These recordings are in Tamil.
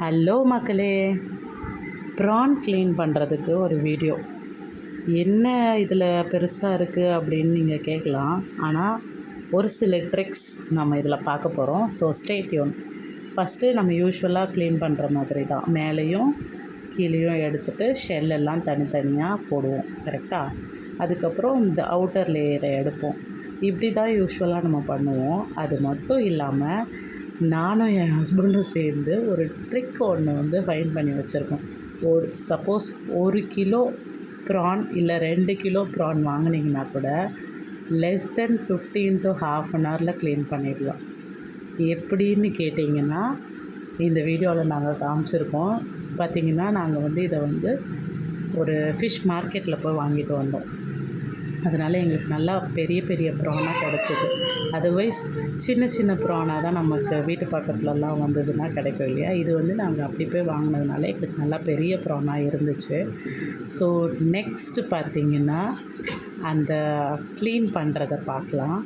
ஹலோ மக்களே, ப்ரான் க்ளீன் பண்ணுறதுக்கு ஒரு வீடியோ. என்ன இதில் பெருசாக இருக்குது அப்படின்னு நீங்கள் கேட்கலாம். ஆனால் ஒரு சில ட்ரிக்ஸ் நம்ம இதில் பார்க்க போகிறோம். So stay tune. ஃபஸ்ட்டு நம்ம யூஸ்வலாக க்ளீன் பண்ணுற மாதிரி தான், மேலேயும் கீழேயும் எடுத்துகிட்டு ஷெல்லெல்லாம் தனித்தனியாக போடுவோம். கரெக்டாக? அதுக்கப்புறம் இந்த அவுட்டர் லேயரை எடுப்போம். இப்படி தான் யூஸ்வலாக நம்ம பண்ணுவோம். அது மட்டும் இல்லாமல் நானும் என் ஹஸ்பண்டும் சேர்ந்து ஒரு ட்ரிக் ஒன்று ஃபைண்ட் பண்ணி வச்சுருக்கோம். சப்போஸ் 1 கிலோ ப்ரான் இல்லை 2 கிலோ ப்ரான் வாங்கினீங்கன்னா கூட less than 15 to half an hour clean பண்ணிடலாம். எப்படின்னு கேட்டிங்கன்னா, இந்த வீடியோவில் நாங்கள் காமிச்சிருக்கோம். பார்த்திங்கன்னா, நாங்கள் இதை ஒரு ஃபிஷ் மார்க்கெட்டில் போய் வாங்கிட்டு வந்தோம். அதனால் எங்களுக்கு நல்லா பெரிய பெரிய ப்ரானாக கிடச்சிது. அதர்வைஸ் சின்ன சின்ன ப்ரானாக தான் நமக்கு வீட்டு பக்கத்துலலாம் வந்ததுன்னா கிடைக்கும் இல்லையா. இது நாங்கள் அப்படி போய் வாங்கினதுனால எங்களுக்கு நல்லா பெரிய ப்ரானாக இருந்துச்சு. ஸோ நெக்ஸ்ட்டு பார்த்திங்கன்னா, அந்த க்ளீன் பண்ணுறதை பார்க்கலாம்.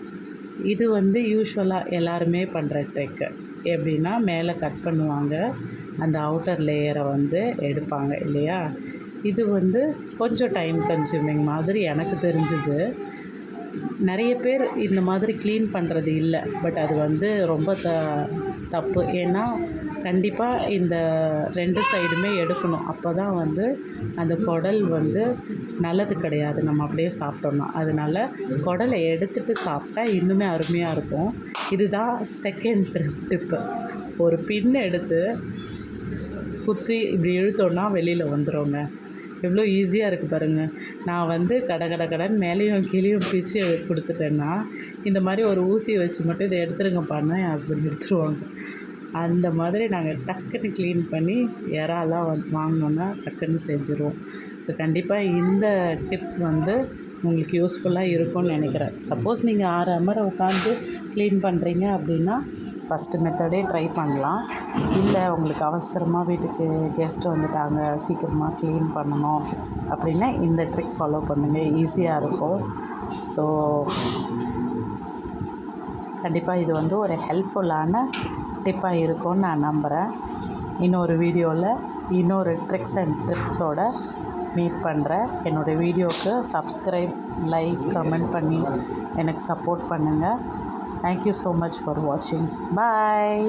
இது யூஸ்வலாக எல்லாருமே பண்ணுற ட்ரிக்கு. எப்படின்னா, மேலே கட் பண்ணுவாங்க, அந்த அவுட்டர் லேயரை எடுப்பாங்க இல்லையா. இது கொஞ்சம் டைம் கன்சியூமிங் மாதிரி எனக்கு தெரிஞ்சுது. நிறைய பேர் இந்த மாதிரி க்ளீன் பண்ணுறது இல்லை. பட் அது ரொம்ப தப்பு. ஏன்னா கண்டிப்பாக இந்த 2 சைடுமே எடுக்கணும். அப்போ தான் அந்த குடல் நல்லது கிடையாது, நம்ம அப்படியே சாப்பிட்டோம்னா. அதனால் குடலை எடுத்துகிட்டு சாப்பிட்டா இன்னுமே அருமையாக இருக்கும். இதுதான் செகண்ட் டிப்பு. ஒரு பின் எடுத்து குத்தி இப்படி இழுத்தோன்னா வெளியில் வந்துடுங்க. எவ்வளோ ஈஸியாக இருக்குது பாருங்கள். நான் கடன் மேலேயும் கீழேயும் பிச்சு கொடுத்துட்டேன்னா, இந்த மாதிரி ஒரு ஊசி வச்சு மட்டும் இதை எடுத்துருங்கப்பான்னா என் ஹஸ்பண்ட் எடுத்துருவாங்க. அந்த மாதிரி நாங்கள் டக்குன்னு க்ளீன் பண்ணி இறாலாம் வாங்கினோன்னா டக்குன்னு செஞ்சுருவோம். ஸோ கண்டிப்பாக இந்த டிப் உங்களுக்கு யூஸ்ஃபுல்லாக இருக்கும்னு நினைக்கிறேன். சப்போஸ் நீங்கள் 6 அமரை உட்காந்து க்ளீன் பண்ணுறீங்க அப்படின்னா ஃபஸ்ட்டு மெத்தடே ட்ரை பண்ணலாம். இல்லை உங்களுக்கு அவசரமாக வீட்டுக்கு கெஸ்ட்டு வந்துட்டாங்க, சீக்கிரமாக க்ளீன் பண்ணணும் அப்படின்னா இந்த ட்ரிக் ஃபாலோ பண்ணுங்கள், ஈஸியாக இருக்கும். ஸோ கண்டிப்பாக இது ஒரு ஹெல்ப்ஃபுல்லான டிப்பாக இருக்கும்னு நான் நம்புகிறேன். இன்னொரு வீடியோவில் இன்னொரு ட்ரிக்ஸ் அண்ட் டிப்ஸோடு மீட் பண்ணுறேன். என்னோடய வீடியோவுக்கு சப்ஸ்கிரைப், லைக், கமெண்ட் பண்ணி எனக்கு சப்போர்ட் பண்ணுங்கள். Thank you so much for watching. Bye.